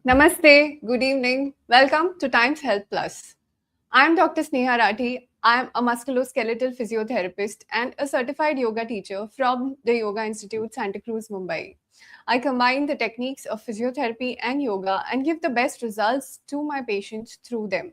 Namaste, good evening. Welcome to Times Health Plus. I'm Dr. Sneha Rathi. I'm a musculoskeletal physiotherapist and a certified yoga teacher from the Yoga Institute, Santa Cruz, Mumbai. I combine the techniques of physiotherapy and yoga and give the best results to my patients through them.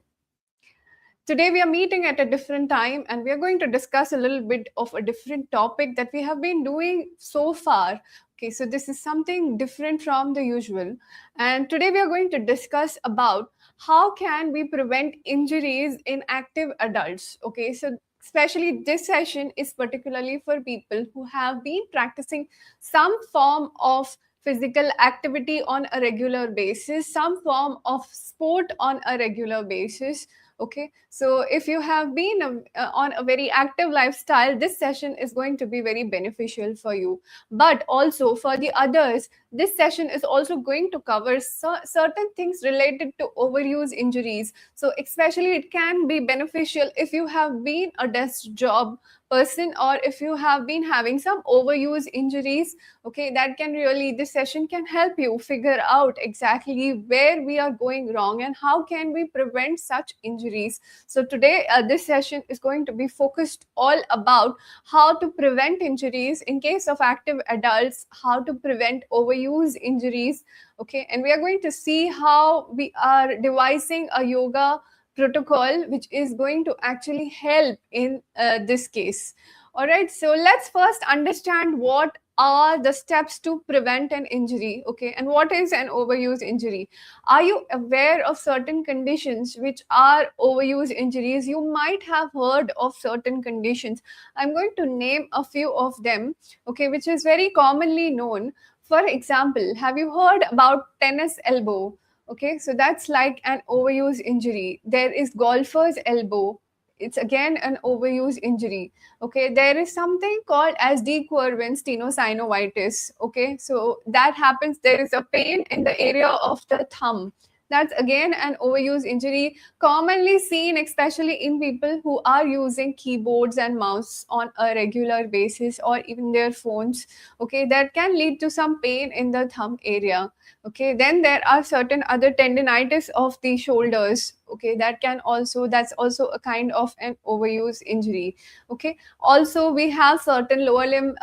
Today, we are meeting at a different time and we are going to discuss a little bit of a different topic that we have been doing so far. Okay, so this is something different from the usual. And today, we are going to discuss about how can we prevent injuries in active adults. Okay, so especially this session is particularly for people who have been practicing some form of physical activity on a regular basis, some form of sport on a regular basis. Okay, so if you have been on a very active lifestyle, this session is going to be very beneficial for you. But also for the others, this session is also going to cover certain things related to overuse injuries. So especially it can be beneficial if you have been a desk job person or if you have been having some overuse injuries. Okay, that can really, this session can help you figure out exactly where we are going wrong and how can we prevent such injuries. So today this session is going to be focused all about how to prevent injuries in case of active adults, how to prevent overuse injuries. Okay, and we are going to see how we are devising a yoga protocol which is going to actually help in this case. All right, so let's first understand what are the steps to prevent an injury. Okay, and what is an overuse injury? Are you aware of certain conditions which are overuse injuries? You might have heard of certain conditions. I'm going to name a few of them, okay, which is very commonly known. For example, have you heard about tennis elbow? Okay, so that's like an overuse injury. There is golfer's elbow. It's again an overuse injury. Okay, there is something called as de Quervain tenosynovitis. Okay, so that happens. There is a pain in the area of the thumb. That's again an overuse injury, commonly seen especially in people who are using keyboards and mouse on a regular basis or even their phones. Okay, that can lead to some pain in the thumb area. Okay, then there are certain other tendinitis of the shoulders. Okay, that's also a kind of an overuse injury. Okay, also we have certain lower limb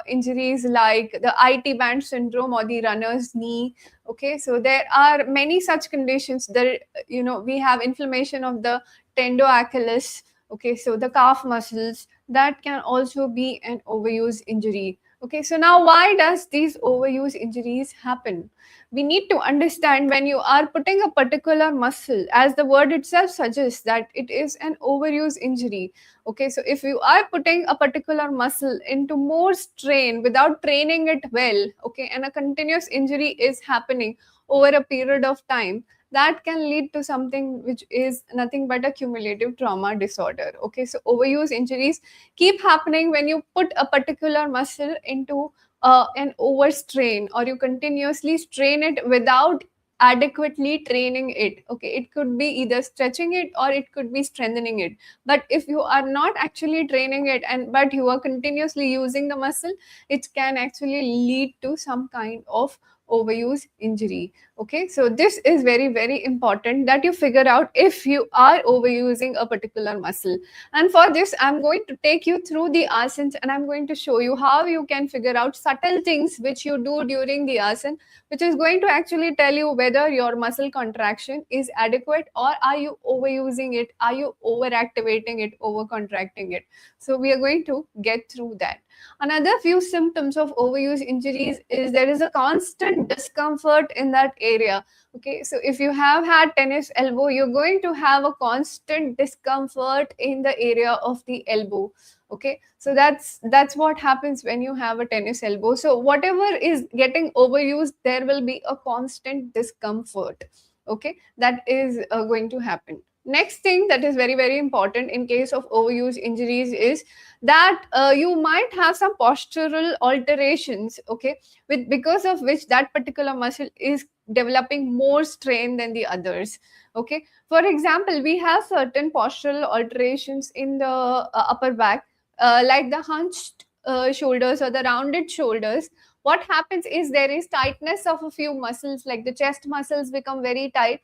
injuries like the IT band syndrome or the runner's knee. Okay, so there are many such conditions. There, we have inflammation of the tendoachilles. Okay, so the calf muscles, that can also be an overuse injury. Okay, so now why does these overuse injuries happen? We need to understand when you are putting a particular muscle, as the word itself suggests, that it is an overuse injury. Okay, so if you are putting a particular muscle into more strain without training it well, okay, and a continuous injury is happening over a period of time, that can lead to something which is nothing but a cumulative trauma disorder. Okay, so overuse injuries keep happening when you put a particular muscle into an overstrain, or you continuously strain it without adequately training it. Okay, it could be either stretching it or it could be strengthening it. But if you are not actually training it and but you are continuously using the muscle, it can actually lead to some kind of overuse injury. Okay, so this is very, very important that you figure out if you are overusing a particular muscle. And for this, I'm going to take you through the asanas and I'm going to show you how you can figure out subtle things which you do during the asana, which is going to actually tell you whether your muscle contraction is adequate or are you overusing it, are you overactivating it, overcontracting it. So we are going to get through that. Another few symptoms of overuse injuries is there is a constant discomfort in that area. Okay, so if you have had tennis elbow, you're going to have a constant discomfort in the area of the elbow. Okay, so that's what happens when you have a tennis elbow. So whatever is getting overused, there will be a constant discomfort. Okay, that is going to happen. Next thing that is very, very important in case of overuse injuries is that you might have some postural alterations. Okay, with because of which that particular muscle is developing more strain than the others. Okay, for example, we have certain postural alterations in the upper back, like the hunched shoulders or the rounded shoulders. what happens is there is tightness of a few muscles, like the chest muscles become very tight,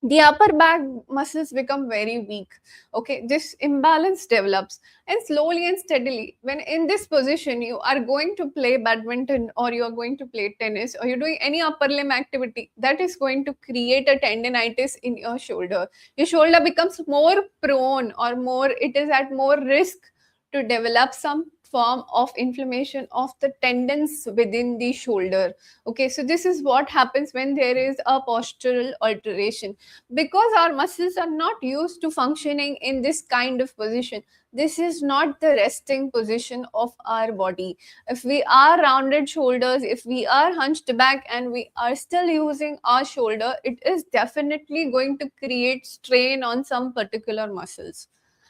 the upper back muscles become very weak. Okay, this imbalance develops, and slowly and steadily, when in this position you are going to play badminton, or you are going to play tennis, or you're doing any upper limb activity, that is going to create a tendinitis in your shoulder. Your shoulder becomes more prone, or more, it is at more risk to develop some form of inflammation of the tendons within the shoulder. Okay, so this is what happens when there is a postural alteration, because our muscles are not used to functioning in this kind of position. This is not the resting position of our body. If we are rounded shoulders, if we are hunched back, and we are still using our shoulder, it is definitely going to create strain on some particular muscles.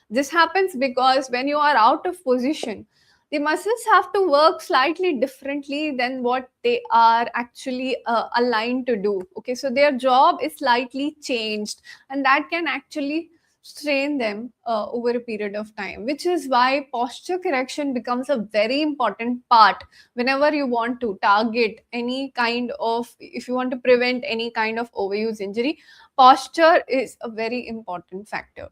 This happens because when you are out of position, the muscles have to work slightly differently than what they are actually aligned to do. Okay, so their job is slightly changed, and that can actually strain them over a period of time, which is why posture correction becomes a very important part whenever you want to target any kind of, if you want to prevent any kind of overuse injury. Posture is a very important factor.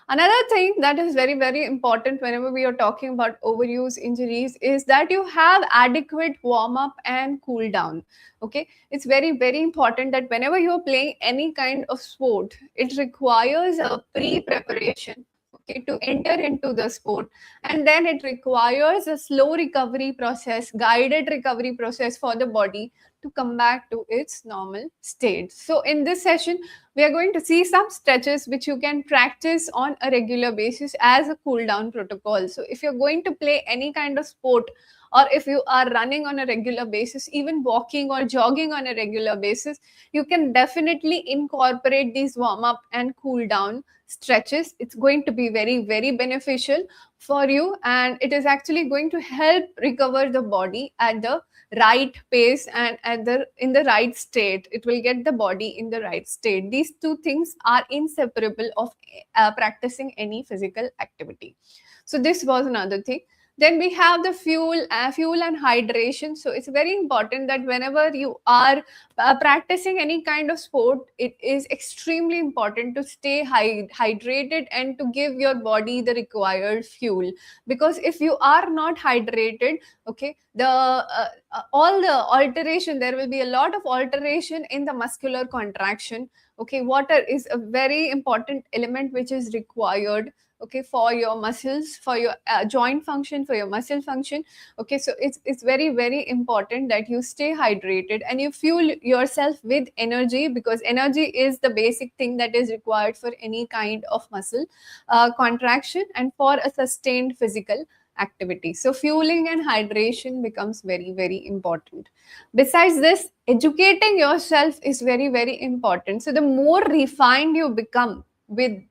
Another thing that is very, very important whenever we are talking about overuse injuries is that you have adequate warm up and cool down. Okay, it's very, very important that whenever you're playing any kind of sport, it requires a pre preparation. Okay, to enter into the sport, and then it requires a slow recovery process, guided recovery process for the body to come back to its normal state. So, in this session, we are going to see some stretches which you can practice on a regular basis as a cool down protocol. So if you're going to play any kind of sport, or if you are running on a regular basis, even walking or jogging on a regular basis, you can definitely incorporate these warm up and cool down stretches. It's going to be very, very beneficial for you, and it is actually going to help recover the body at the right pace and at the in the right state. It will get the body in the right state. These two things are inseparable of practicing any physical activity. So this was another thing. Then we have the fuel and hydration. So it's very important that whenever you are practicing any kind of sport, it is extremely important to stay hydrated and to give your body the required fuel. Because if you are not hydrated, okay, the all the alteration, there will be a lot of alteration in the muscular contraction. Okay, water is a very important element which is required, okay, for your muscles, for your joint function, for your muscle function. Okay, so it's very, very important that you stay hydrated and you fuel yourself with energy, because energy is the basic thing that is required for any kind of muscle contraction and for a sustained physical activity. So fueling and hydration becomes very, very important. Besides this, educating yourself is very, very important. So the more refined you become with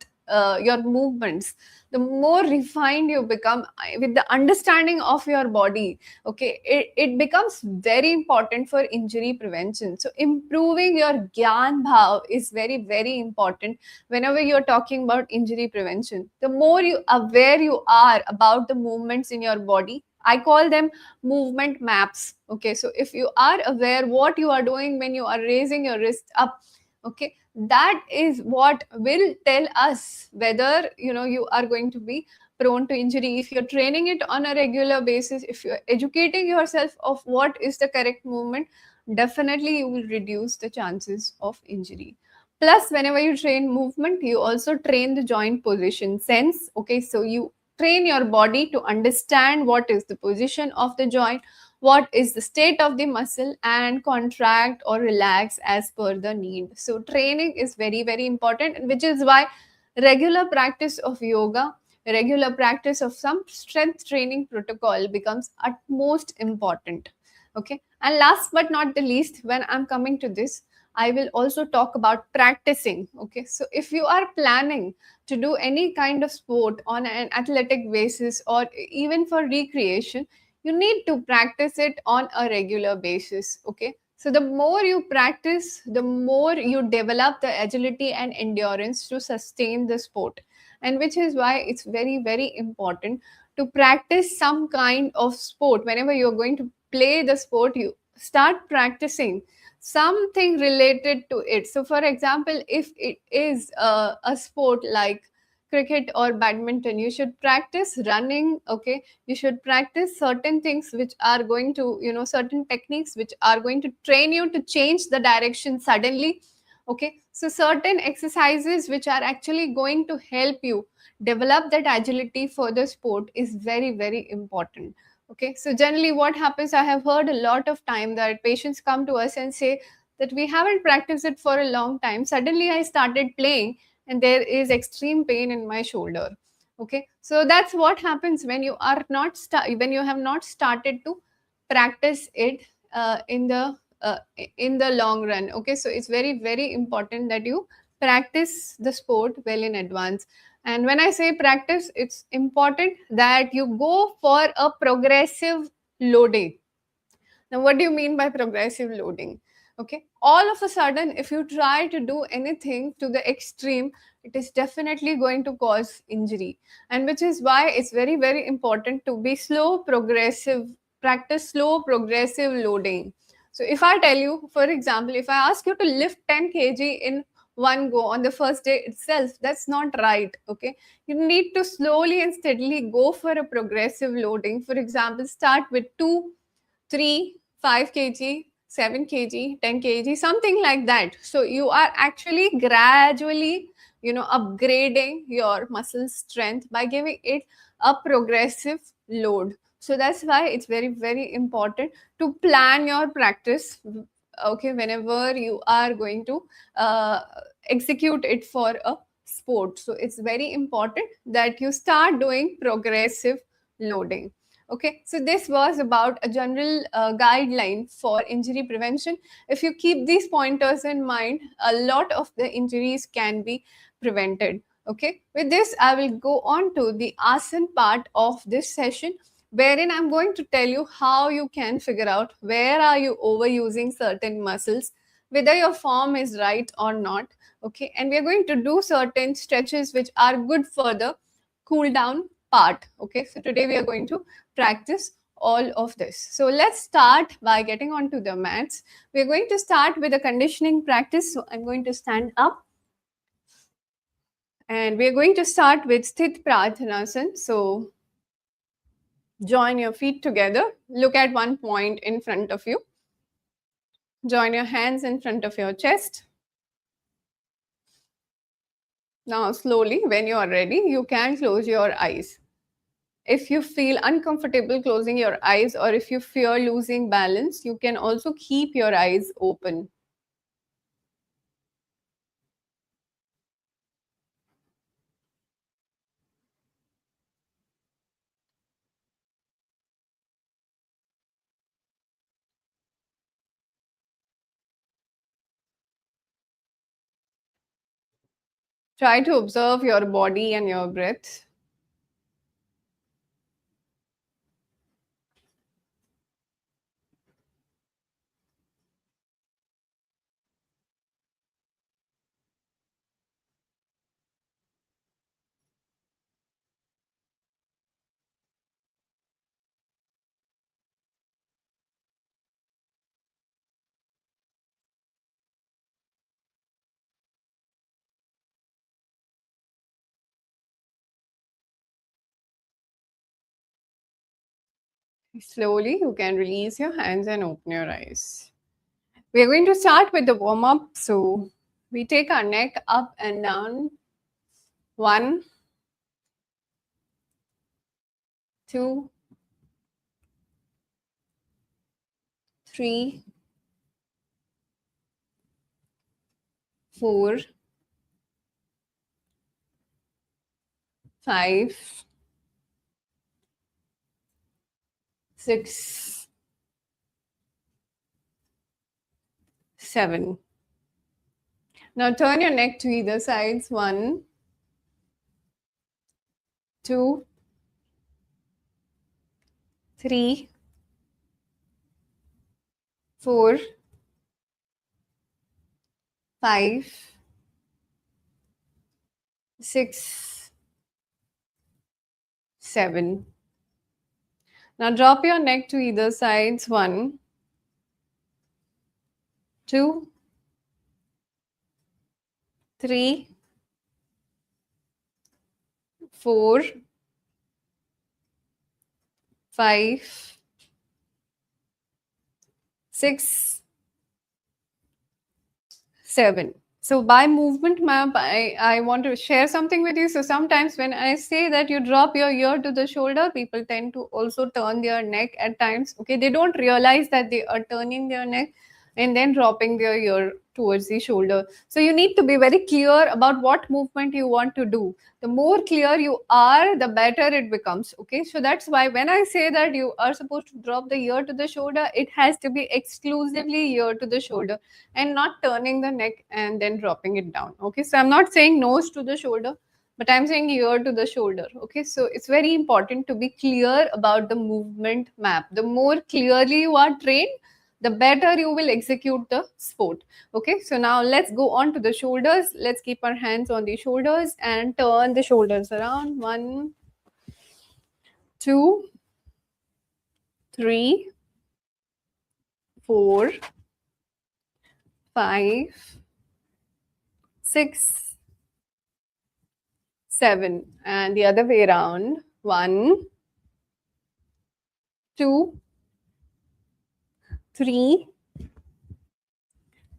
your movements, the more refined you become with the understanding of your body. Okay, it becomes very important for injury prevention. So improving your gyan bhav is very, very important whenever you're talking about injury prevention. The more you aware you are about the movements in your body, I call them movement maps. Okay, so if you are aware what you are doing when you are raising your wrist up, okay, that is what will tell us whether you are going to be prone to injury. If you're training it on a regular basis, if you're educating yourself of what is the correct movement, definitely you will reduce the chances of injury. Plus, whenever you train movement, you also train the joint position sense. Okay, so you train your body to understand what is the position of the joint, what is the state of the muscle, and contract or relax as per the need. So training is very, very important, which is why regular practice of yoga, regular practice of some strength training protocol becomes utmost important. Okay, and last but not the least, when I'm coming to this, I will also talk about practicing. Okay, so if you are planning to do any kind of sport on an athletic basis or even for recreation, you need to practice it on a regular basis. Okay, so the more you practice, the more you develop the agility and endurance to sustain the sport, and which is why it's very, very important to practice some kind of sport whenever you're going to play the sport, you start practicing something related to it. So for example, if it is a sport like cricket or badminton, you should practice running. Okay, you should practice certain things which are going to, certain techniques which are going to train you to change the direction suddenly. Okay, so certain exercises which are actually going to help you develop that agility for the sport is very, very important. Okay, so generally what happens, I have heard a lot of time that patients come to us and say that we haven't practiced it for a long time, suddenly I started playing and there is extreme pain in my shoulder. Okay, so that's what happens when you are not when you have not started to practice it in the long run. Okay, so it's very, very important that you practice the sport well in advance. And when I say practice, it's important that you go for a progressive loading. Now, what do you mean by progressive loading? Okay, all of a sudden, if you try to do anything to the extreme, it is definitely going to cause injury. And which is why it's very, very important to be slow, progressive, practice slow, progressive loading. So, if I tell you, for example, if I ask you to lift 10 kg in one go on the first day itself, that's not right. Okay, you need to slowly and steadily go for a progressive loading. For example, start with 2, 3, 5 kg, 7 kg, 10 kg, something like that. So you are actually gradually, upgrading your muscle strength by giving it a progressive load. So that's why it's very, very important to plan your practice. Okay, whenever you are going to uh, execute it for a sport. So it's very important that you start doing progressive loading. Okay, so this was about a general guideline for injury prevention. If you keep these pointers in mind, a lot of the injuries can be prevented. Okay, with this, I will go on to the asan part of this session, wherein I'm going to tell you how you can figure out where are you overusing certain muscles, whether your form is right or not. Okay, and we're going to do certain stretches which are good for the cool down part. Okay, so today we are going to practice all of this. So let's start by getting onto the mats. We're going to start with a conditioning practice. So I'm going to stand up and we're going to start with Sthit Pradhanasana. So join your feet together. Look at one point in front of you. Join your hands in front of your chest. Now slowly, when you are ready, you can close your eyes. If you feel uncomfortable closing your eyes or if you fear losing balance, you can also keep your eyes open. Try to observe your body and your breath. Slowly, you can release your hands and open your eyes. We're going to start with the warm up. So we take our neck up and down. 1, 2, 3, 4, 5, 6, 7. Now turn your neck to either sides. 1, 2, 3, 4, 5, 6, 7. Now drop your neck to either sides. 1, 2, 3, 4, 5, 6, 7. So by movement map, I want to share something with you. So sometimes when I say that you drop your ear to the shoulder, people tend to also turn their neck at times. Okay, they don't realize that they are turning their neck and then dropping their ear towards the shoulder. So you need to be very clear about what movement you want to do. The more clear you are, the better it becomes. Okay, so that's why when I say that you are supposed to drop the ear to the shoulder, it has to be exclusively ear to the shoulder and not turning the neck and then dropping it down. Okay, so I'm not saying nose to the shoulder, but I'm saying ear to the shoulder. Okay, so it's very important to be clear about the movement map. The more clearly you are trained, the better you will execute the sport. Okay, so now let's go on to the shoulders. Let's keep our hands on the shoulders and turn the shoulders around. 1, 2, 3, 4, 5, 6, 7. And the other way around. 1, 2, 3,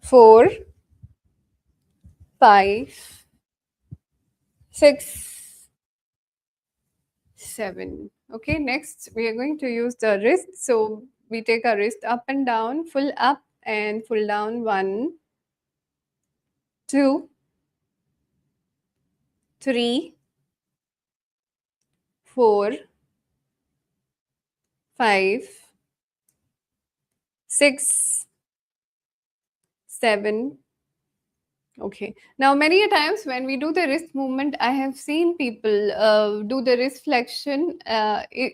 4, 5, 6, 7. Okay, next we are going to use the wrist. So we take our wrist up and down, full up and full down. 1, 2, 3, 4, 5, 6, 7. Okay. Now, many a times when we do the wrist movement, I have seen people do the wrist flexion.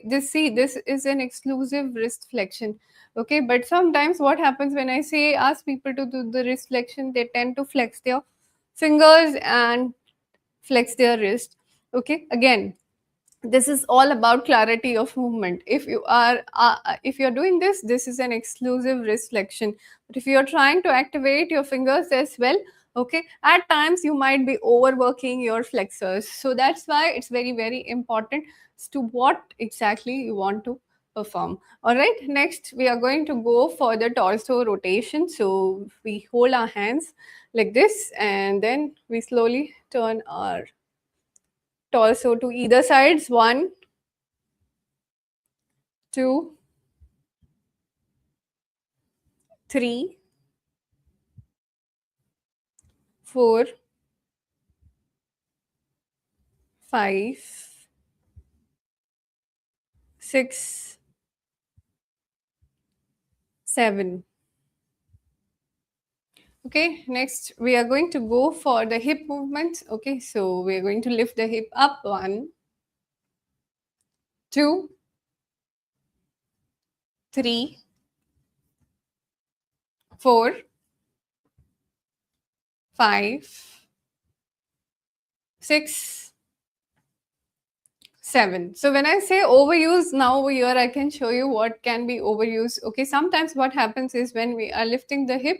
This is an exclusive wrist flexion. Okay, but sometimes what happens when I say ask people to do the wrist flexion, they tend to flex their fingers and flex their wrist. Okay, again, this is all about clarity of movement. If you're doing this is an exclusive wrist flexion. But if you're trying to activate your fingers as well, okay, at times you might be overworking your flexors. So that's why it's very, very important as to what exactly you want to perform. All right, next we are going to go for the torso rotation. So we hold our hands like this and then we slowly turn our torso to either sides. 1, 2, 3, 4, 5, 6, 7. Okay, next we are going to go for the hip movement. Okay, so we are going to lift the hip up. 1, 2, 3, 4, 5, 6, 7. So when I say overuse, now over here I can show you what can be overuse. Okay, sometimes what happens is when we are lifting the hip,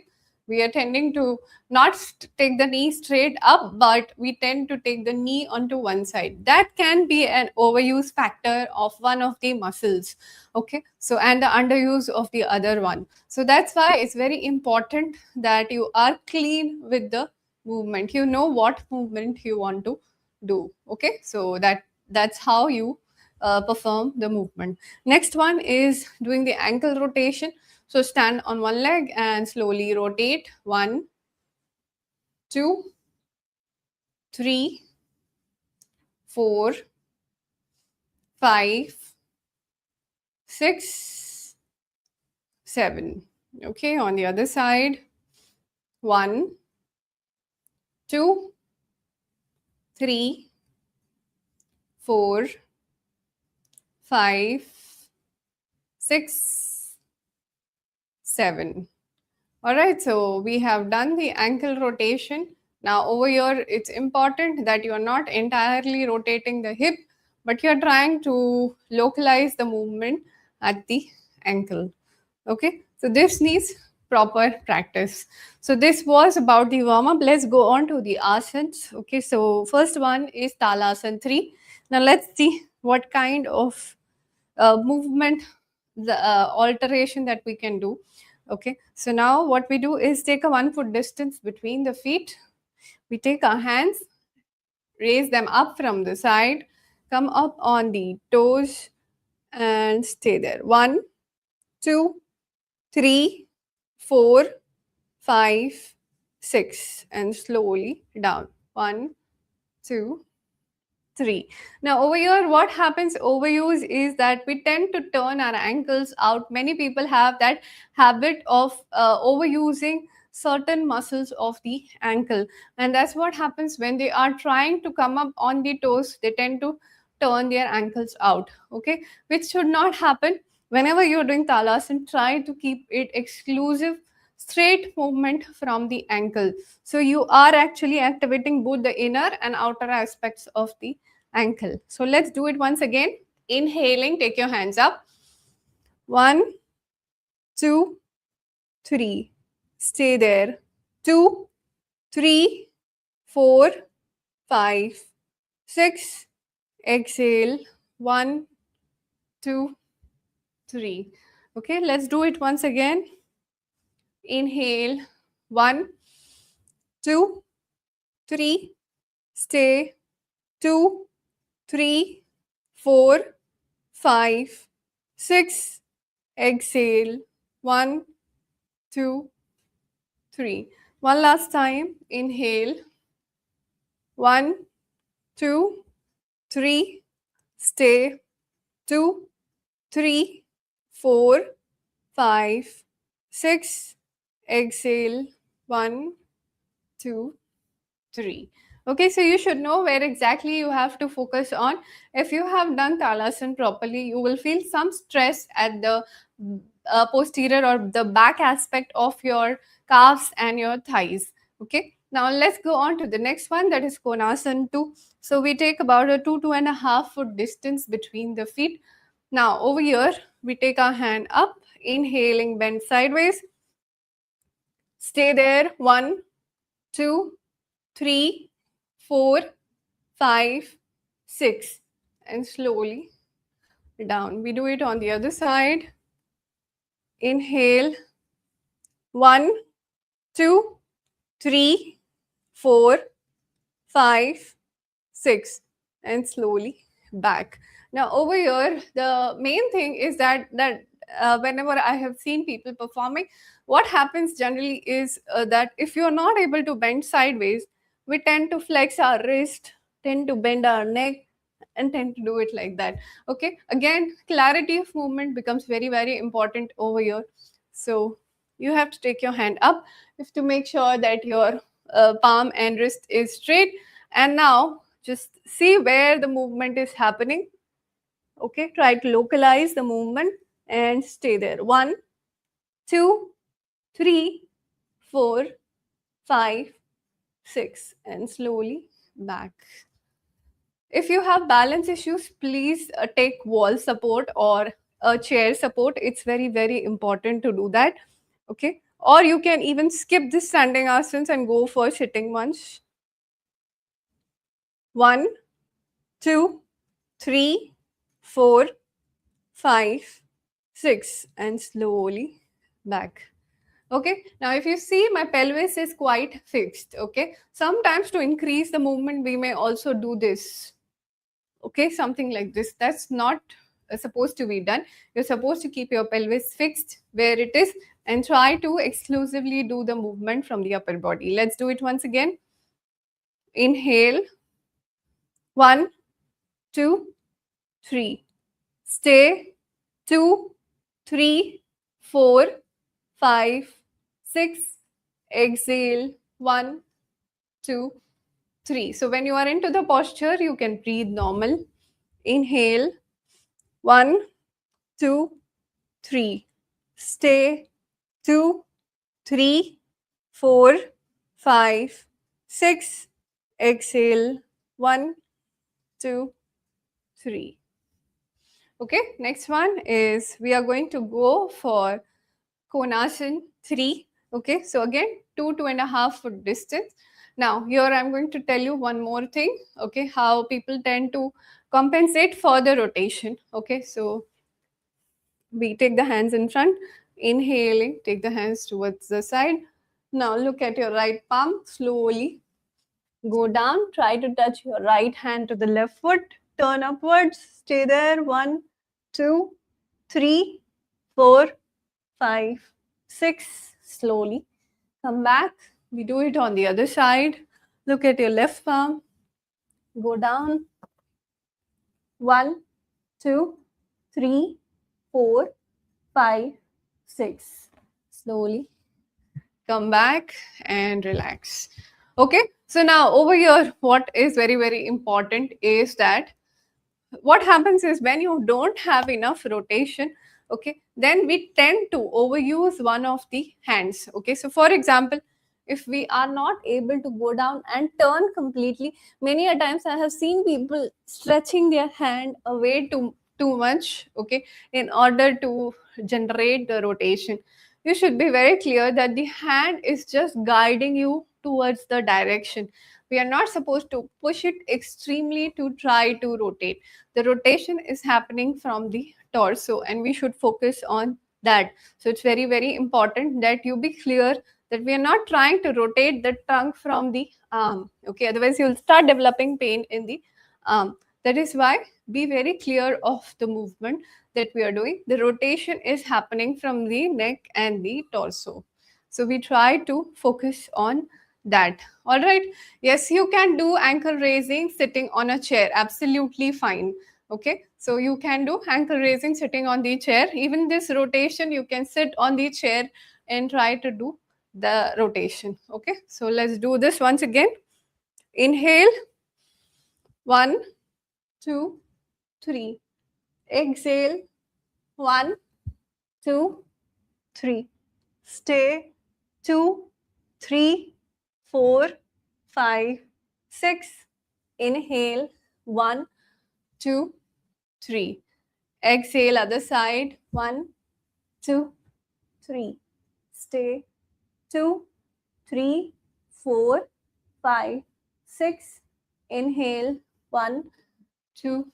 we are tending to not take the knee straight up, but we tend to take the knee onto one side. That can be an overuse factor of one of the muscles. Okay, so and the underuse of the other one. So that's why it's very important that you are clean with the movement. You know what movement you want to do. Okay, so that's how you perform the movement. Next one is doing the ankle rotation. So stand on one leg and slowly rotate. 1, 2, 3, 4, 5, 6, 7. Okay, on the other side. 1, 2, 3, 4, 5, 6, 7. All right, so we have done the ankle rotation. Now over here, it's important that you are not entirely rotating the hip, but you're trying to localize the movement at the ankle. Okay, so this needs proper practice. So this was about the warm up. Let's go on to the asanas. Okay, so first one is Talasana 3. Now let's see what kind of movement, the alteration that we can do. Okay, so now what we do is take a 1 foot distance between the feet. We take our hands, raise them up from the side, come up on the toes, and stay there. 1, 2, 3, 4, 5, 6, and slowly down. 1, 2, 3. Now over here, what happens overuse is that we tend to turn our ankles out. Many people have that habit of overusing certain muscles of the ankle, and that's what happens when they are trying to come up on the toes. They tend to turn their ankles out, okay, which should not happen. Whenever you're doing talasana, try to keep it exclusive straight movement from the ankle. So you are actually activating both the inner and outer aspects of the ankle. So let's do it once again. Inhaling, take your hands up. 1, 2, 3. Stay there. 2, 3, 4, 5, 6. Exhale. 1, 2, 3. Okay, let's do it once again. Inhale. 1, 2, 3. Stay. 2, 3, 4, 5, 6. Exhale. 1, 2, 3. One last time. Inhale. 1, 2, 3. Stay. 2, 3, 4, 5, 6. Exhale. 1, 2, 3. Okay, so you should know where exactly you have to focus on. If you have done talasana properly, you will feel some stress at the posterior or the back aspect of your calves and your thighs. Okay, now let's go on to the next one, that is konasana 2. So we take about a 2.5 foot distance between the feet. Now over here, we take our hand up, inhaling, bend sideways. Stay there. 1, 2, 3, 4, 5, 6, and slowly down. We do it on the other side. Inhale. 1, 2, 3, 4, 5, 6, and slowly back. Now over here, the main thing is that whenever I have seen people performing, what happens generally is that if you're not able to bend sideways, we tend to flex our wrist, tend to bend our neck, and tend to do it like that. Okay, again, clarity of movement becomes very, very important over here. So you have to take your hand up if to make sure that your palm and wrist is straight. And now just see where the movement is happening. Okay, try to localize the movement and stay there. 1, 2, 3, 4, 5, 6, and slowly back. If you have balance issues, please take wall support or a chair support. It's very, very important to do that. Okay, or you can even skip the standing asanas and go for sitting ones. 1, 2, 3, 4, 5, 6, and slowly back. Okay, now if you see, my pelvis is quite fixed. Okay, sometimes to increase the movement, we may also do this. Okay, something like this. That's not supposed to be done. You're supposed to keep your pelvis fixed where it is and try to exclusively do the movement from the upper body. Let's do it once again. Inhale. 1, 2, 3. Stay. 2, 3, 4, 5, 6. Exhale. 1, 2, 3. So when you are into the posture, you can breathe normal. Inhale. 1, 2, 3. Stay. 2, 3, 4, 5, 6. Exhale. 1, 2, 3. Okay, next one is we are going to go for Konasana 3. Okay, so again, 2.5 foot distance. Now, here I'm going to tell you one more thing. Okay, how people tend to compensate for the rotation. Okay, so we take the hands in front, inhaling, take the hands towards the side. Now, look at your right palm, slowly go down, try to touch your right hand to the left foot, turn upwards, stay there. 1, 2, 3, 4, 5, 6. Slowly come back. We do it on the other side. Look at your left palm, go down. 1, 2, 3, 4, 5, 6. Slowly come back and relax. Okay, so now over here, what is very, very important is that what happens is when you don't have enough rotation, okay, then we tend to overuse one of the hands. Okay, so for example, if we are not able to go down and turn completely, many a times I have seen people stretching their hand away too much, okay, in order to generate the rotation. You should be very clear that the hand is just guiding you towards the direction. We are not supposed to push it extremely to try to rotate. The rotation is happening from the torso and we should focus on that. So it's very, very important that you be clear that we are not trying to rotate the trunk from the arm. Okay, otherwise you'll start developing pain in the arm. That is why be very clear of the movement that we are doing. The rotation is happening from the neck and the torso. So we try to focus on that. All right. Yes, you can do ankle raising sitting on a chair. Absolutely fine. Okay. So you can do ankle raising sitting on the chair. Even this rotation, you can sit on the chair and try to do the rotation. Okay. So let's do this once again. Inhale. 1, 2, 3. Exhale. 1, 2, 3. Stay. 2, 3, 4, 5, 6. Inhale. 1, 2, 3. Exhale, other side. 1, 2, 3. Stay. 2, 3, 4, 5, 6. Inhale. 1, 2,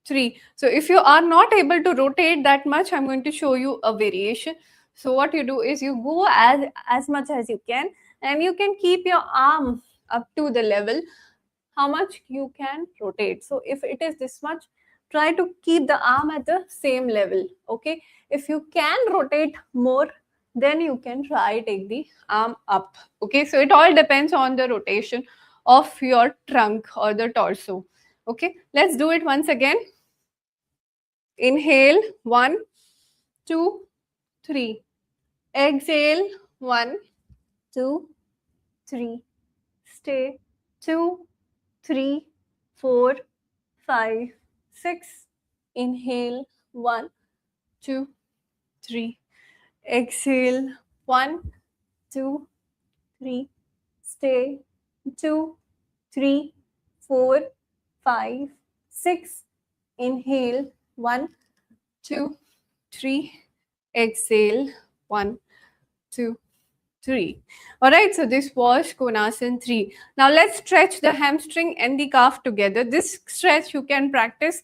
3. So if you are not able to rotate that much, I'm going to show you a variation. So what you do is you go as much as you can and you can keep your arm up to the level how much you can rotate. So if it is this much, try to keep the arm at the same level. Okay, if you can rotate more, then you can try take the arm up. Okay, so it all depends on the rotation of your trunk or the torso. Okay, let's do it once again. Inhale. 1, 2, 3. Exhale. 1, 2, 3. Stay. 2, 3, 4, 5, 6. Inhale. 1, 2, 3. Exhale. 1, 2, 3. Stay. 2, 3, 4, 5, 6. Inhale. 1, 2, 3. Exhale. 1, 2, 3. All right, so this was Konasana 3. Now let's stretch the hamstring and the calf together. This stretch you can practice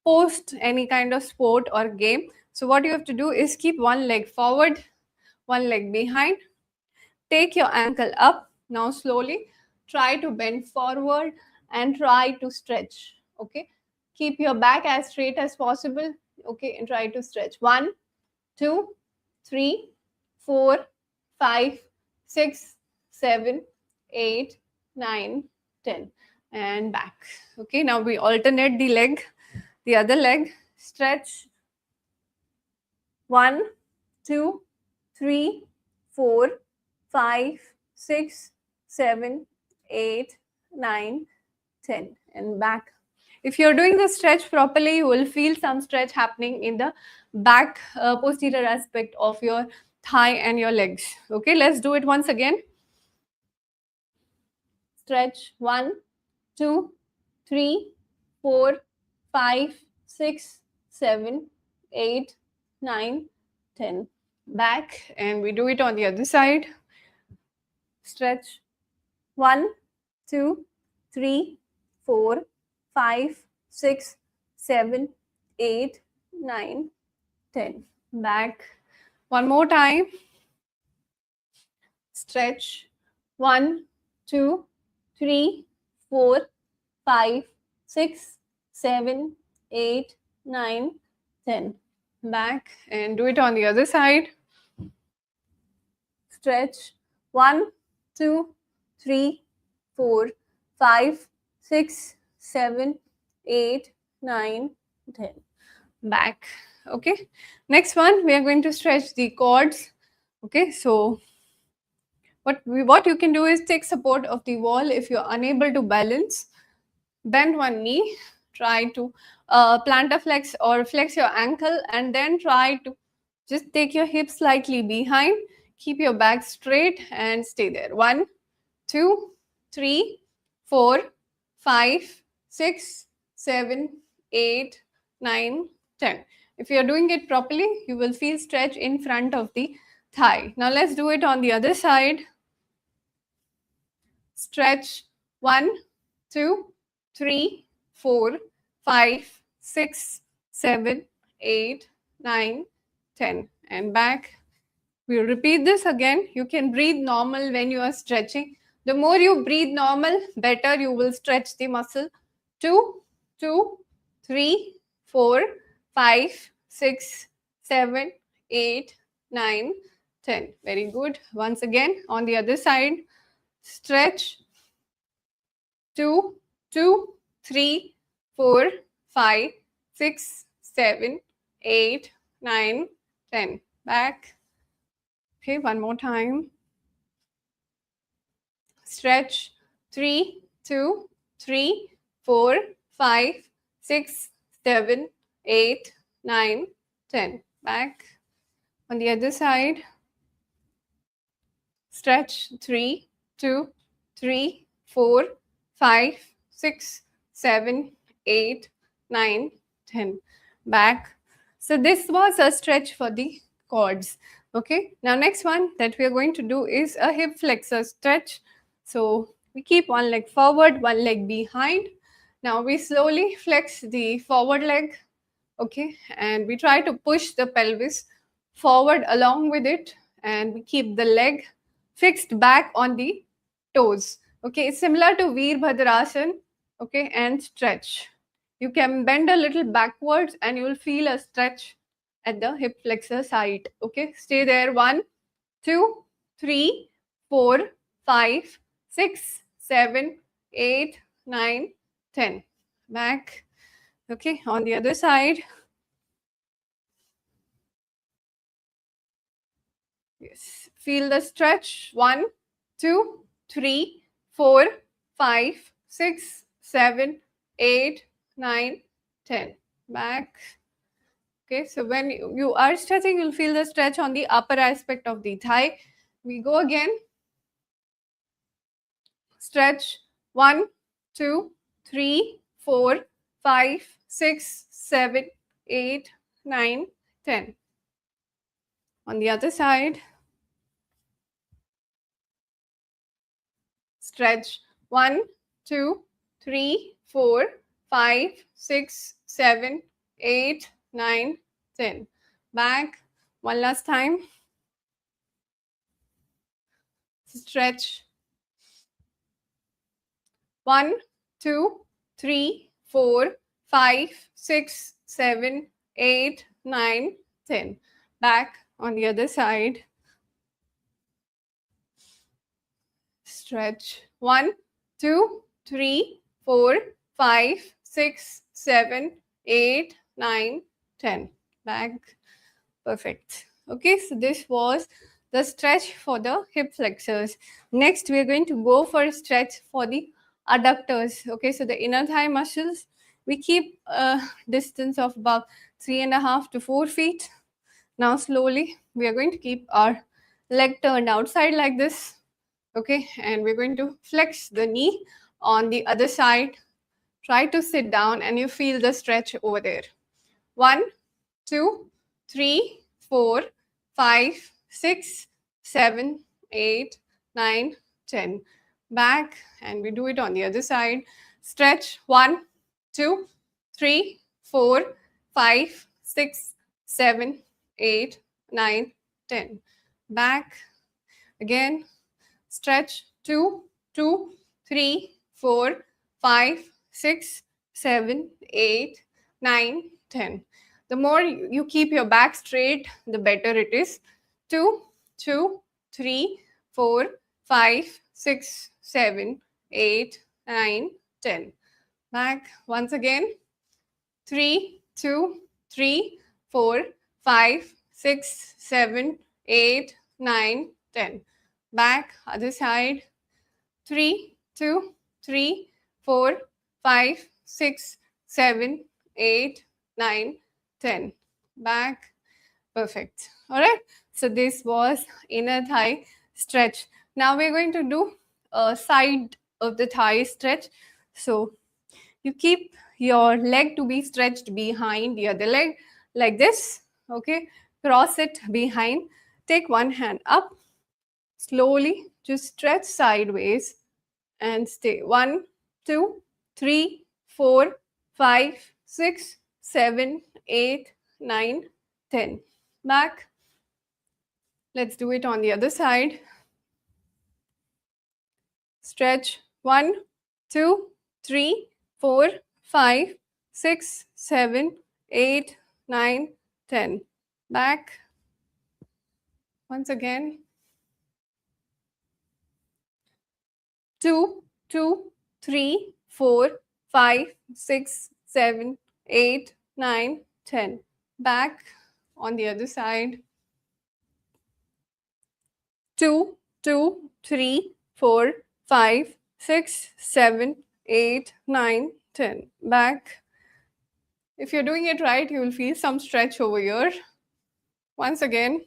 post any kind of sport or game. So what you have to do is keep one leg forward, one leg behind. Take your ankle up. Now slowly try to bend forward and try to stretch. Okay, keep your back as straight as possible. Okay, and try to stretch. 1, 2, 3, 4, 5, 6, 7, 8, 9, 10. And back. Okay, now we alternate the leg, the other leg. Stretch. 1, 2, 3, 4, 5, 6, 7, 8, 9, 10. And back. If you're doing the stretch properly, you will feel some stretch happening in the back posterior aspect of your thigh and your legs. Okay, let's do it once again. Stretch. 1, 2, 3, 4, 5, 6, 7, 8, 9, 10. Back, and we do it on the other side. Stretch. 1, 2, 3, 4, 5, 6, 7, 8, 9, 10. Back. One more time. Stretch. 1, 2, 3, 4, 5, 6, 7, 8, 9, 10. Back, and do it on the other side. Stretch. 1, 2, 3, 4, 5, 6, 7, 8, 9, 10. Back. Okay. Next one, we are going to stretch the quads. Okay, so what you can do is take support of the wall if you're unable to balance. Bend one knee, try to plant a flex or flex your ankle, and then try to just take your hips slightly behind, keep your back straight and stay there. 1, 2, 3, 4, 5, 6, 7, 8, 9, 10. If you're doing it properly, you will feel stretch in front of the thigh. Now let's do it on the other side. Stretch. 1, 2, 3, 4, 5, 6, 7, 8, 9, 10. And back. We'll repeat this again. You can breathe normal when you are stretching. The more you breathe normal, better you will stretch the muscle. 2, 2, 3, 4, 5, 6, 7, 8, 9, 10. Very good. Once again, on the other side, stretch. 2, 2, 3, 4, 5, 6, 7, 8, 9, 10. Back. Okay, one more time. Stretch. 3, 2, 3, 4, 5, 6, 7, 8, 9, 10. Back. On the other side. Stretch. 3, 2, 3, 4, 5, 6, 7, 8, 9, 10. Back. So this was a stretch for the quads. Okay. Now next one that we are going to do is a hip flexor stretch. So we keep one leg forward, one leg behind. Now we slowly flex the forward leg. Okay. And we try to push the pelvis forward along with it. And we keep the leg fixed back on the toes. Okay, it's similar to Veerbhadrasana. Okay, and stretch. You can bend a little backwards and you will feel a stretch at the hip flexor side. Okay, stay there. 1, 2, 3, 4, 5, 6, 7, 8, 9, 10. Back. Okay, on the other side. Yes, feel the stretch. 1, 2, 3, 4, 5, 6, 7, 8, 9, 10. Back. Okay, so when you are stretching, you'll feel the stretch on the upper aspect of the thigh. We go again. Stretch. 1, 2, 3, 4, 5, 6, 7, 8, 9, 10. On the other side. Stretch. 1, 2, 3, 4, 5, 6, 7, 8, 9, 10. Back. One last time. Stretch. 1, 2, 3, 4, 5, 6, 7, 8, 9, 10. Back on the other side. Stretch. 1, 2, 3, 4, 5, 6, 7, 8, 9, 10. Back. Perfect. Okay, so this was the stretch for the hip flexors. Next, we are going to go for a stretch for the adductors. Okay, so the inner thigh muscles, we keep a distance of about 3.5 to 4 feet. Now, slowly, we are going to keep our leg turned outside like this. Okay, and we're going to flex the knee on the other side. Try to sit down and you feel the stretch over there. 1, 2, 3, 4, 5, 6, 7, 8, 9, 10. Back, and we do it on the other side. Stretch 1, 2, 3, 4, 5, 6, 7, 8, 9, 10. Back again. Stretch 2, 2, 3, 4, 5, 6, 7, 8, 9, 10. The more you keep your back straight, the better it is. 2, 2, 3, 4, 5, 6, 7, 8, 9, 10. Back once again. 3, 2, 3, 4, 5, 6, 7, 8, 9, 10. Back, other side. 3, 2, 3, 4, 5, 6, 7, 8, 9, 10. Back. Perfect. All right. So this was inner thigh stretch. Now we're going to do a side of the thigh stretch. So you keep your leg to be stretched behind the other leg like this. Okay. Cross it behind. Take one hand up. Slowly just stretch sideways and stay. 1, 2, 3, 4, 5, 6, 7, 8, 9, 10. Back. Let's do it on the other side. Stretch 1, 2, 3, 4, 5, 6, 7, 8, 9, 10. Back. Once again. 2, 2, 3, 4, 5, 6, 7, 8, 9, 10. Back on the other side. 2, 2, 3, 4, 5, 6, 7, 8, 9, 10. Back. If you're doing it right, you will feel some stretch over here. Once again.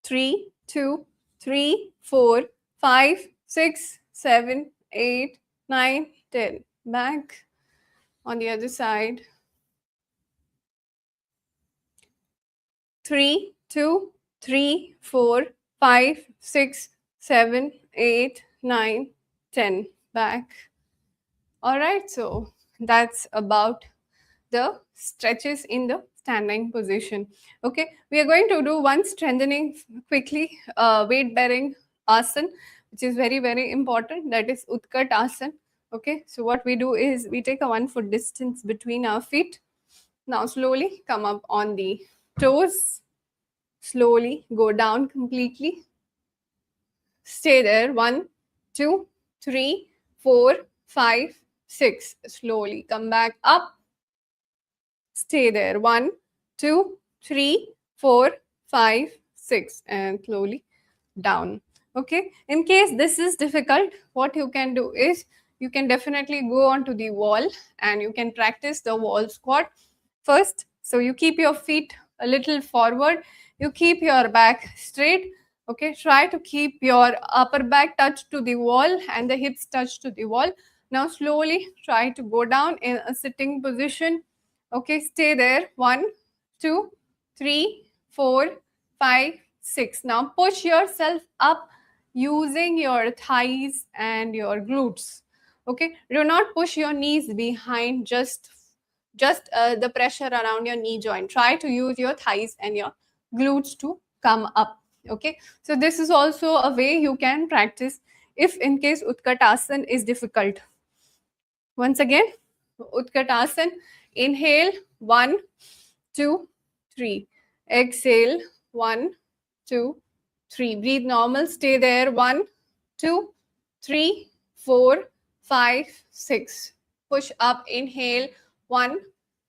3, 2, 3, 4, 5, 6, 7, 8, 9, 10. Back on the other side. 3, 2, 3, 4, 5, 6, 7, 8, 9, 10. Back. All right, so that's about the stretches in the standing position. Okay, we are going to do one strengthening quickly, weight bearing asana, which is very, very important. That is Utkat asana. Okay, so what we do is we take a 1 foot distance between our feet. Now slowly come up on the toes. Slowly go down completely. Stay there. 1, 2, 3, 4, 5, 6. Slowly come back up. Stay there. 1, 2, 3, 4, 5, 6. And slowly down. Okay. In case this is difficult, what you can do is you can definitely go onto the wall and you can practice the wall squat first. So you keep your feet a little forward. You keep your back straight. Okay. Try to keep your upper back touched to the wall and the hips touched to the wall. Now slowly try to go down in a sitting position. Okay, stay there. 1, 2, 3, 4, 5, 6. Now push yourself up using your thighs and your glutes. Okay, do not push your knees behind, just the pressure around your knee joint. Try to use your thighs and your glutes to come up. Okay, so this is also a way you can practice if in case Utkatasana is difficult. Once again, Utkatasana. Inhale, 1, 2, 3. Exhale, 1, 2, 3. Breathe normal. Stay there. 1, 2, 3, 4, 5, 6. Push up. Inhale, 1,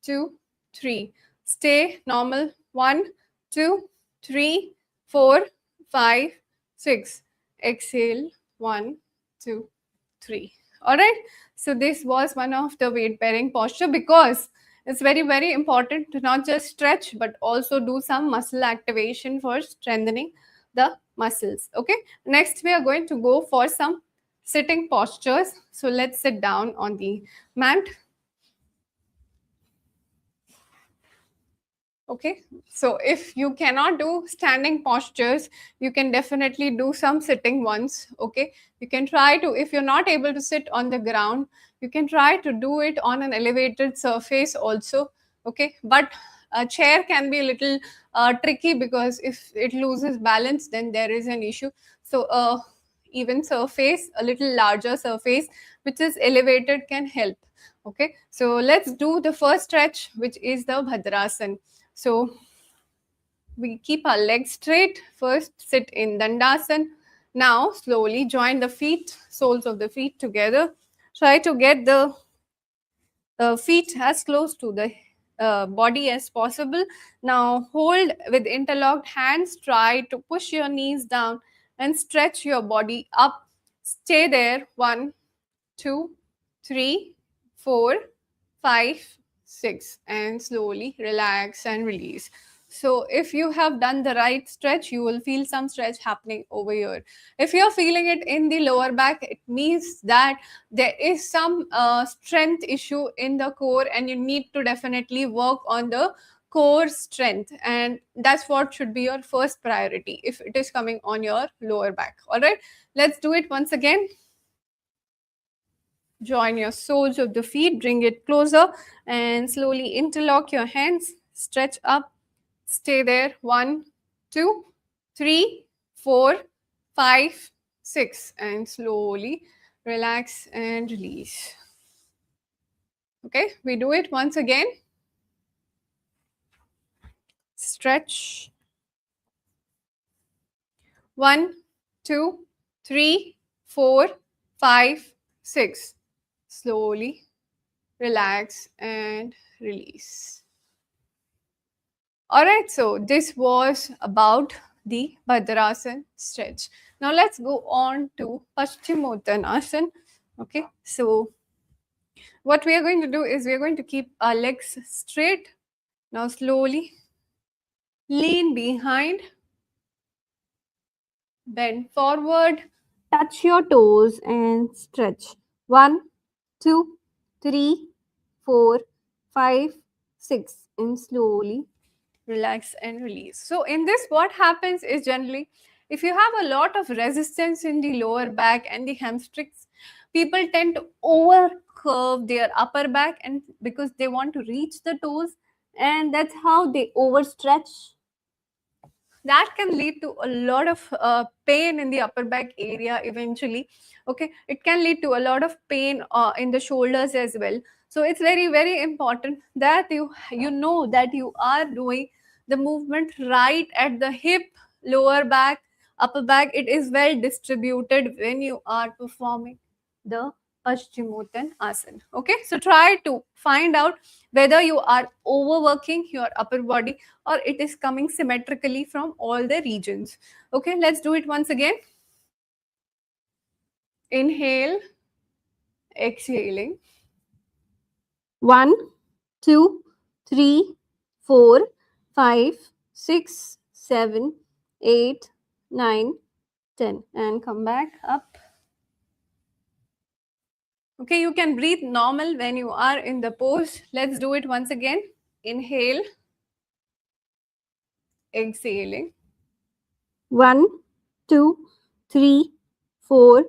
2, 3. Stay normal. 1, 2, 3, 4, 5, 6. Exhale, 1, 2, 3. All right. So this was one of the weight bearing posture, because it's very, very important to not just stretch, but also do some muscle activation for strengthening the muscles. Okay. Next, we are going to go for some sitting postures. So let's sit down on the mat. Okay, so if you cannot do standing postures, you can definitely do some sitting ones. Okay, you can try to, if you're not able to sit on the ground, you can try to do it on an elevated surface also. Okay, but a chair can be a little tricky, because if it loses balance, then there is an issue. So even surface, a little larger surface which is elevated, can help. Okay, so let's do the first stretch, which is the Bhadrasan. So we keep our legs straight. First, sit in Dandasan. Now, slowly join the feet, soles of the feet together. Try to get the feet as close to the body as possible. Now, hold with interlocked hands. Try to push your knees down and stretch your body up. Stay there. 1, 2, 3, 4, 5, 6, and slowly relax and release. So if you have done the right stretch, you will feel some stretch happening over here. If you're feeling it in the lower back, it means that there is some strength issue in the core, and you need to definitely work on the core strength, and that's what should be your first priority if it is coming on your lower back. All right, let's do it once again. Join your soles of the feet, bring it closer, and slowly interlock your hands. Stretch up. Stay there. 1, 2, 3, 4, 5, 6, and slowly relax and release. Okay, we do it once again. Stretch. 1, 2, 3, 4, 5, 6. Slowly relax and release. All right, so this was about the Bhadrasan stretch. Now let's go on to Paschimottanasana. Okay, so what we are going to do is we are going to keep our legs straight. Now slowly lean behind, bend forward, touch your toes and stretch. 1, 2, 3, 4, 5, 6, and slowly relax and release. So in this, what happens is, generally, if you have a lot of resistance in the lower back and the hamstrings, people tend to over curve their upper back, and because they want to reach the toes, and that's how they overstretch. That can lead to a lot of pain in the upper back area eventually. Okay, it can lead to a lot of pain in the shoulders as well. So it's very, very important that you know that you are doing the movement right at the hip, lower back, upper back. It is well distributed when you are performing the Paschimottanasana. Okay, so try to find out whether you are overworking your upper body or it is coming symmetrically from all the regions. Okay, let's do it once again. Inhale, exhaling. 1, 2, 3, 4, 5, 6, 7, 8, 9, 10. And come back up. Okay, you can breathe normal when you are in the pose. Let's do it once again. Inhale, exhaling. 1, 2, 3, 4,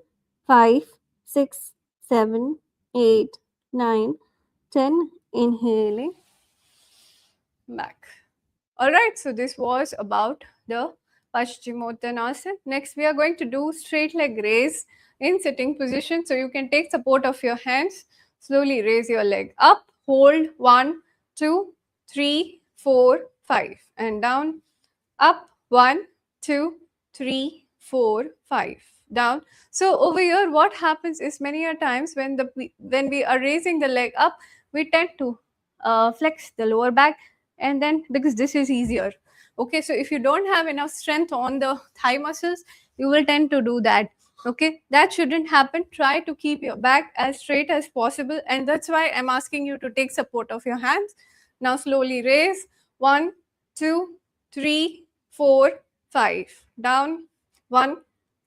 5, 6, 7, 8, 9, 10. Inhaling. Back. All right, so this was about the Paschimottanasana. Next, we are going to do straight leg raise in sitting position. So you can take support of your hands. Slowly raise your leg up. Hold 1, 2, 3, 4, 5, and down. Up. 1, 2, 3, 4, 5. Down. So over here, what happens is, many a times when we are raising the leg up, we tend to flex the lower back, and then, because this is easier. Okay, so if you don't have enough strength on the thigh muscles, you will tend to do that. Okay, that shouldn't happen. Try to keep your back as straight as possible, and that's why I'm asking you to take support of your hands. Now slowly raise. 1, 2, 3, 4, 5. Down. 1,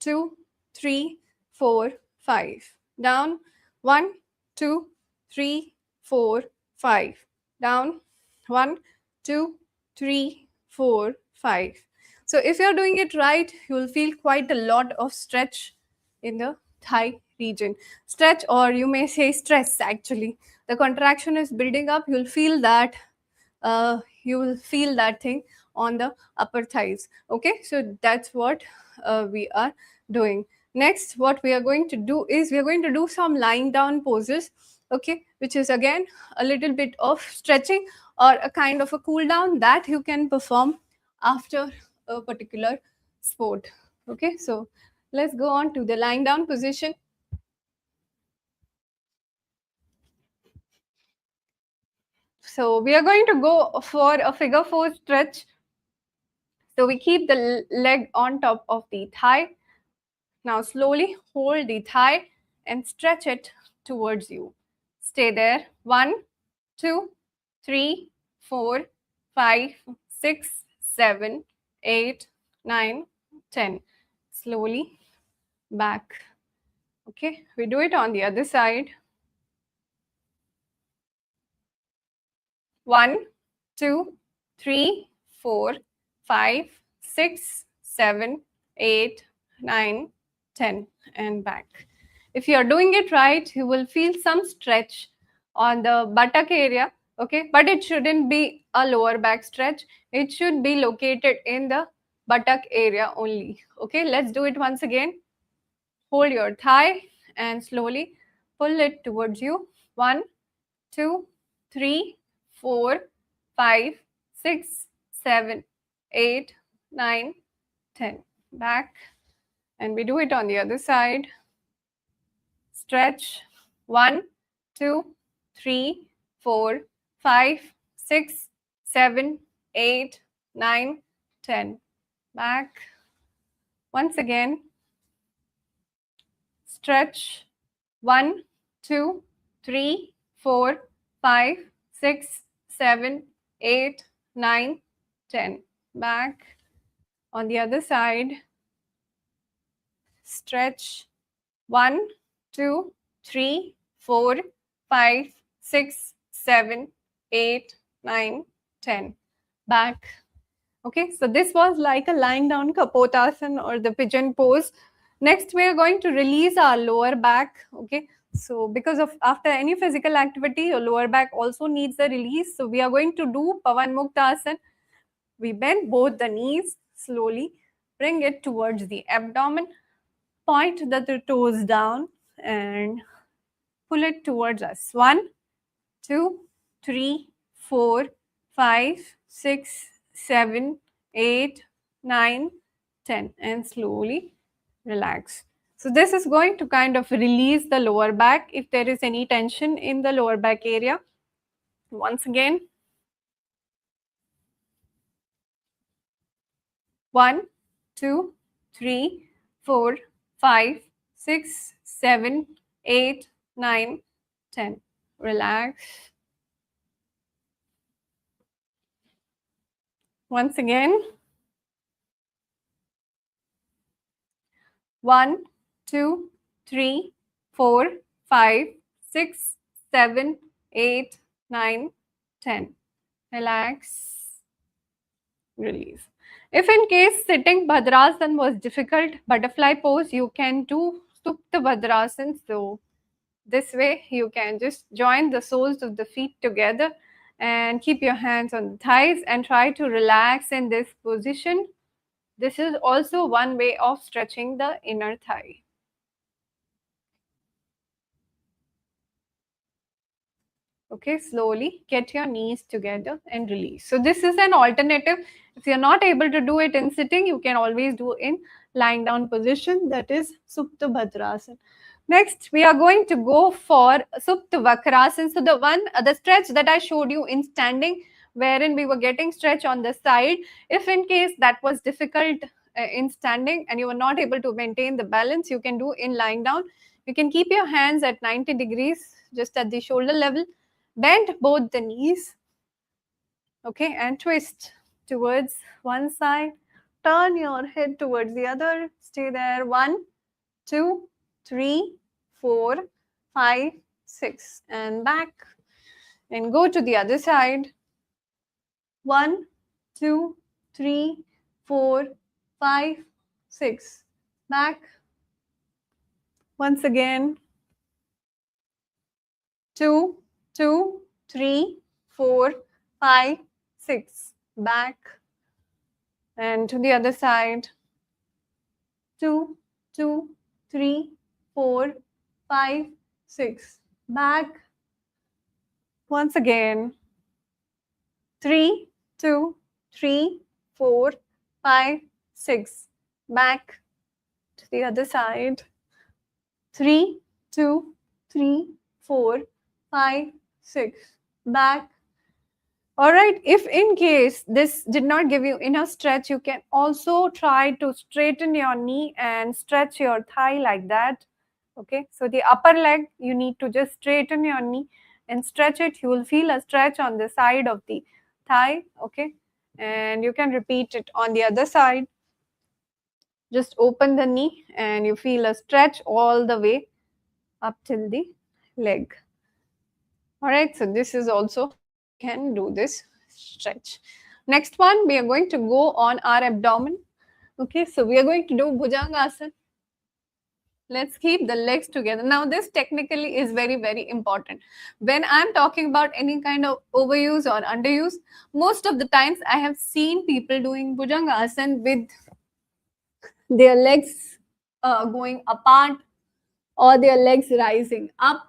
2, 3, 4, 5. Down. 1, 2, 3, 4, 5. Down. 1, 2, 3, 4, 5. So if you're doing it right, you will feel quite a lot of stretch in the thigh region. Stretch, or you may say stress actually. The contraction is building up. You will feel that thing on the upper thighs. Okay, so that's what we are doing. Next, what we are going to do is we are going to do some lying down poses. Okay, which is again a little bit of stretching or a kind of a cool down that you can perform after a particular sport. Okay, so let's go on to the lying down position. So we are going to go for a figure four stretch. So we keep the leg on top of the thigh. Now slowly hold the thigh and stretch it towards you. Stay there. 1, 2, 3, 4, 5, 6, 7, 8, 9, 10. Slowly back. Okay, we do it on the other side. 1, 2, 3, 4, 5, 6, 7, 8, 9, 10, and back. If you are doing it right, you will feel some stretch on the buttock area, okay? But it shouldn't be a lower back stretch. It should be located in the buttock area only, okay? Let's do it once again. Hold your thigh and slowly pull it towards you. 1, 2, 3, 4, 5, 6, 7, 8, 9, 10. Back. And we do it on the other side. Stretch. 1, 2, 3, 4, 5, 6, 7, 8, 9, 10. Back. Once again. Stretch. 1, 2, 3, 4, 5, 6, 7, 8, 9, 10. Back. On the other side. Stretch. 1, 2, 3, 4, 5, 6, 7, 8, 9, 10. Back. Okay, so this was like a lying down Kapotasana or the pigeon pose. Next, we are going to release our lower back. Okay, so because of after any physical activity, your lower back also needs a release. So we are going to do Pavan Muktasana. We bend both the knees slowly, bring it towards the abdomen, point the toes down and pull it towards us. 1, 2, 3, 4, 5, 6, 7, 8, 9, 10, and slowly relax. So this is going to kind of release the lower back if there is any tension in the lower back area. Once again, 1, 2, 3, 4, 5, 6, 7, 8, 9, 10. Relax. Once again, 1, 2, 3, 4, 5, 6, 7, 8, 9, 10. Relax. Release. If in case sitting Bhadrasana was difficult, butterfly pose, you can do Supta Bhadrasana. So this way you can just join the soles of the feet together and keep your hands on the thighs and try to relax in this position. This is also one way of stretching the inner thigh. Okay, slowly get your knees together and release. So this is an alternative. If you're not able to do it in sitting, you can always do in lying down position, that is Supta Bhadrasana. Next, we are going to go for Supta Vakrasana. So the stretch that I showed you in standing, wherein we were getting stretch on the side, if in case that was difficult in standing and you were not able to maintain the balance, you can do in lying down. You can keep your hands at 90 degrees, just at the shoulder level. Bend both the knees, okay, and twist towards one side. Turn your head towards the other. Stay there. 1, 2, 3, 4, 5, 6, and back. And go to the other side. 1, 2, 3, 4, 5, 6. Back. Once again. 2, 2, 3, 4, 5, 6. Back. And to the other side. 2, 2, 3, 4, 5, 6. Back. Once again. 3, 2, 3, 4, 5, 6. Back to the other side. 3, 2, 3, 4, 5, 6. Back. All right, if in case this did not give you enough stretch, you can also try to straighten your knee and stretch your thigh like that. Okay, so the upper leg, you need to just straighten your knee and stretch it. You will feel a stretch on the side of the thigh. Okay, and you can repeat it on the other side. Just open the knee and you feel a stretch all the way up till the leg. All right, so this is also how you can do this stretch. Next one, we are going to go on our abdomen. Okay, so we are going to do Bhujangasana. Let's keep the legs together. Now, this technically is very, very important. When I'm talking about any kind of overuse or underuse, most of the times I have seen people doing Bhujangasana with their legs going apart or their legs rising up.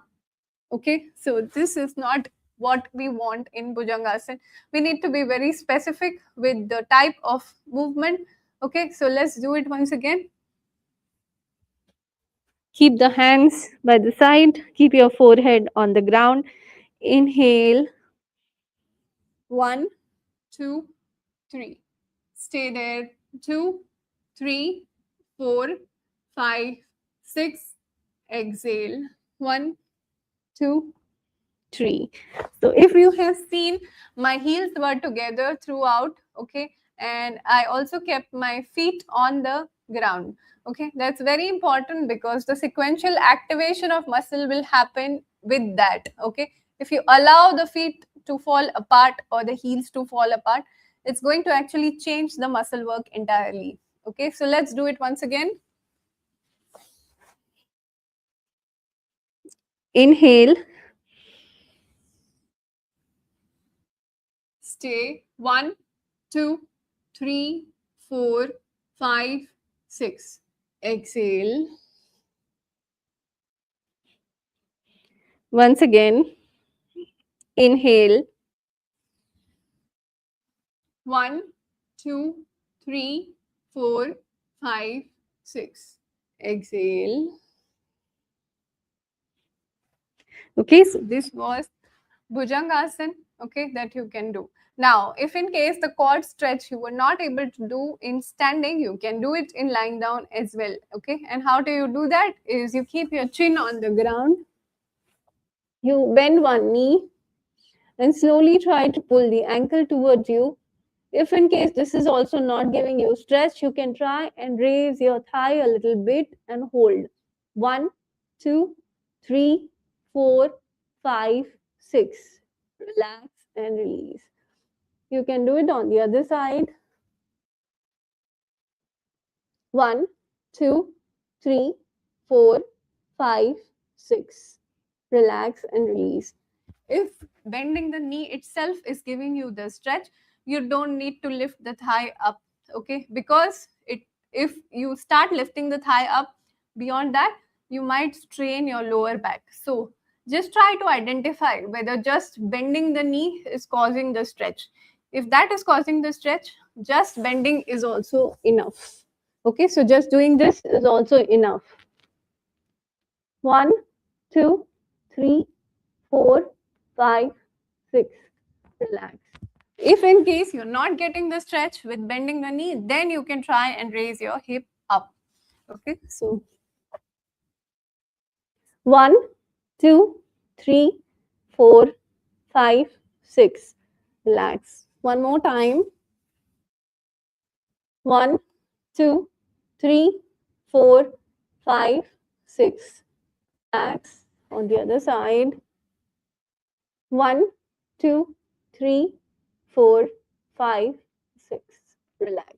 Okay, so this is not what we want in Bhujangasana. We need to be very specific with the type of movement. Okay, so let's do it once again. Keep the hands by the side. Keep your forehead on the ground. Inhale. 1, 2, 3. Stay there. 2, 3, 4, 5, 6. Exhale. 1, 2, 3. So if you have seen, my heels were together throughout, okay, and I also kept my feet on the ground. Okay, that's very important because the sequential activation of muscle will happen with that. Okay, if you allow the feet to fall apart or the heels to fall apart, it's going to actually change the muscle work entirely. Okay, so let's do it once again. Inhale. Stay. 1, 2, 3, 4, 5, 6. Exhale. Once again. Inhale. 1, 2, 3, 4, 5, 6. Exhale. Okay, so this was Bhujangasana, okay, that you can do. Now, if in case the quad stretch you were not able to do in standing, you can do it in lying down as well, okay? And how do you do that? Is you keep your chin on the ground, you bend one knee and slowly try to pull the ankle towards you. If in case this is also not giving you stretch, you can try and raise your thigh a little bit and hold. 1, 2, 3, 4, 5, 6. Relax and release. You can do it on the other side. 1, 2, 3, 4, 5, 6. Relax and release. If bending the knee itself is giving you the stretch, you don't need to lift the thigh up, okay? Because if you start lifting the thigh up beyond that, you might strain your lower back. So just try to identify whether just bending the knee is causing the stretch. If that is causing the stretch, just bending is also enough. Okay, so just doing this is also enough. 1, 2, 3, 4, 5, 6. Relax. If in case you're not getting the stretch with bending the knee, then you can try and raise your hip up. Okay, so 1, 2, 3, 4, 5, 6. Relax. One more time. 1, 2, 3, 4, 5, 6. Relax. On the other side. 1, 2, 3, 4, 5, 6, relax.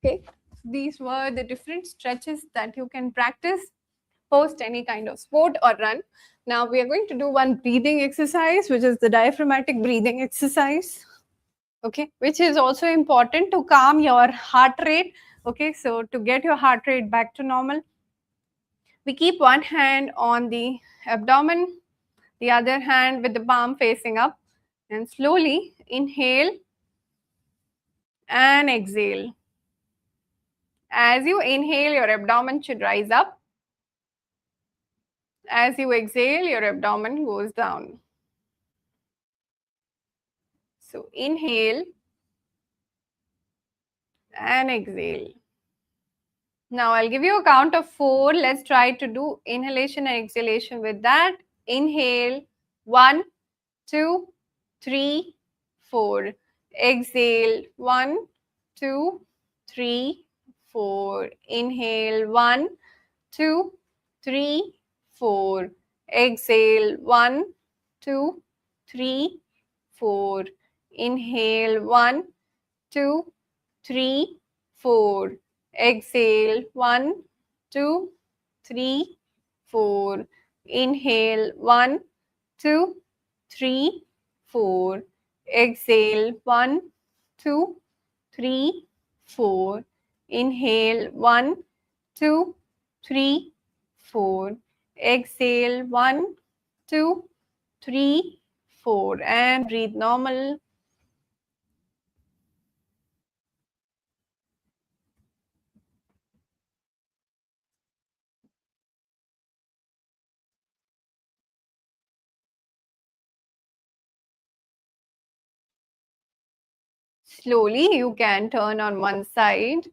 Okay, these were the different stretches that you can practice post any kind of sport or run. Now we are going to do one breathing exercise, which is the diaphragmatic breathing exercise. Okay, which is also important to calm your heart rate. Okay, so to get your heart rate back to normal, we keep one hand on the abdomen, the other hand with the palm facing up, and slowly inhale and exhale. As you inhale, your abdomen should rise up. As you exhale, your abdomen goes down. So inhale and exhale. Now I'll give you a count of 4. Let's try to do inhalation and exhalation with that. Inhale, 1, 2, 3, 4. Exhale, 1, 2, 3, 4. Inhale, 1, 2, 3, 4. Exhale, 1, 2, 3, 4. Inhale, 1, 2, 3, 4. Exhale, 1, 2, 3, 4. Inhale, 1, 2, 3, 4. Exhale, 1, 2, 3, 4. Inhale, 1, 2, 3, 4. Exhale, 1, 2, 3, 4. And breathe normal. Slowly, you can turn on one side,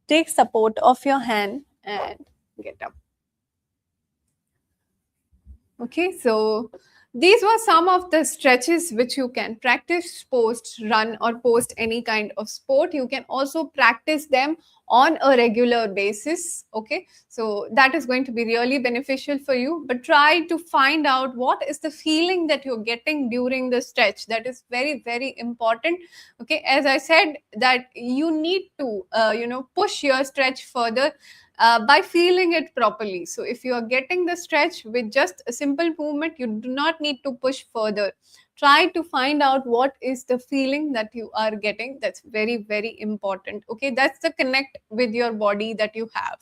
take support of your hand and get up. Okay, so these were some of the stretches which you can practice post run or post any kind of sport. You can also practice them on a regular basis. Okay, so that is going to be really beneficial for you. But try to find out what is the feeling that you're getting during the stretch. That is very, very important. Okay, as I said, that you need to push your stretch further by feeling it properly. So if you are getting the stretch with just a simple movement, you do not need to push further. Try to find out what is the feeling that you are getting. That's very, very important. Okay, that's the connect with your body that you have.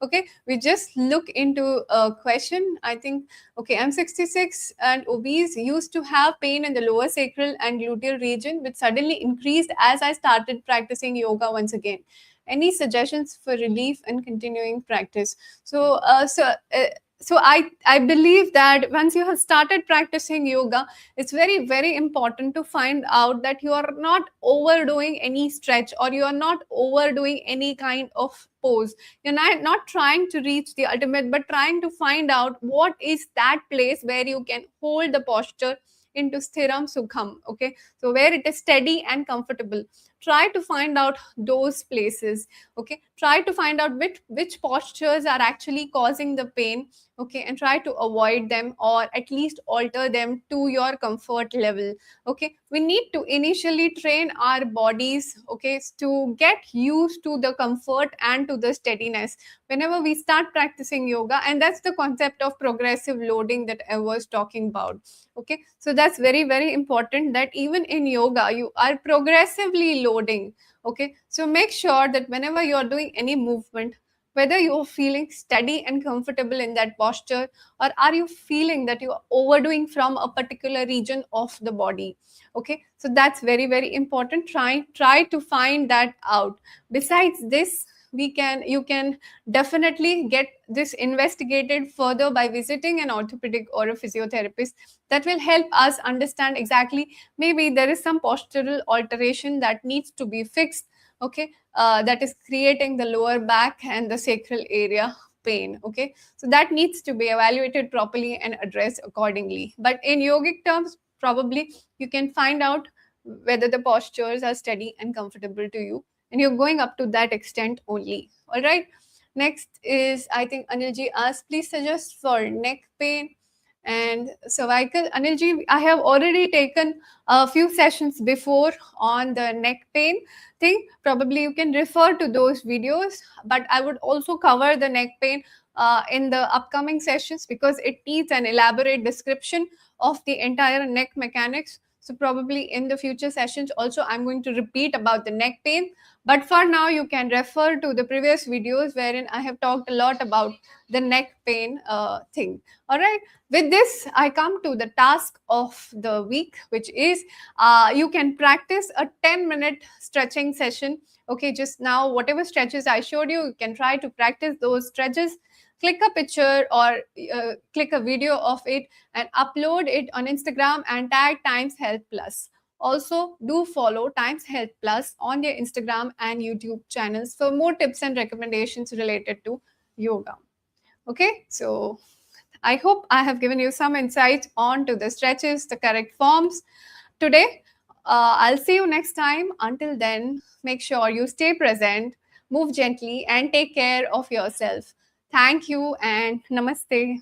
Okay, we just look into a question. I think, okay, I'm 66 and obese, used to have pain in the lower sacral and gluteal region, which suddenly increased as I started practicing yoga once again. Any suggestions for relief and continuing practice? So I believe that once you have started practicing yoga, it's very, very important to find out that you are not overdoing any stretch, or you are not overdoing any kind of pose. You're not trying to reach the ultimate, but trying to find out what is that place where you can hold the posture into sthiram sukham. Okay, so where it is steady and comfortable. Try to find out those places. Okay, try to find out which postures are actually causing the pain. Okay, and try to avoid them, or at least alter them to your comfort level. Okay, we need to initially train our bodies, okay, to get used to the comfort and to the steadiness whenever we start practicing yoga. And that's the concept of progressive loading that I was talking about. Okay, so that's very, very important, that even in yoga you are progressively loading. Okay, so make sure that whenever you are doing any movement, whether you're feeling steady and comfortable in that posture, or are you feeling that you are overdoing from a particular region of the body. Okay, so that's very, very important. Try to find that out. Besides this, you can definitely get this investigated further by visiting an orthopedic or a physiotherapist. That will help us understand exactly, maybe there is some postural alteration that needs to be fixed. Okay, that is creating the lower back and the sacral area pain. Okay, so that needs to be evaluated properly and addressed accordingly. But in yogic terms, probably you can find out whether the postures are steady and comfortable to you, and you're going up to that extent only. All right, next is, I think Anilji asked, please suggest for neck pain. and cervical. Anilji, I have already taken a few sessions before on the neck pain thing. Probably you can refer to those videos, but I would also cover the neck pain in the upcoming sessions because it needs an elaborate description of the entire neck mechanics. So probably in the future sessions also I'm going to repeat about the neck pain. But for now, you can refer to the previous videos wherein I have talked a lot about the neck pain thing. All right. With this, I come to the task of the week, which is you can practice a 10-minute stretching session. Okay, just now, whatever stretches I showed you, you can try to practice those stretches. Click a picture or click a video of it and upload it on Instagram and tag Times Health Plus. Also, do follow Times Health Plus on their Instagram and YouTube channels for more tips and recommendations related to yoga. Okay, so I hope I have given you some insight on to the stretches, the correct forms today. I'll see you next time. Until then, make sure you stay present, move gently, and take care of yourself. Thank you and namaste.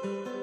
Thank you.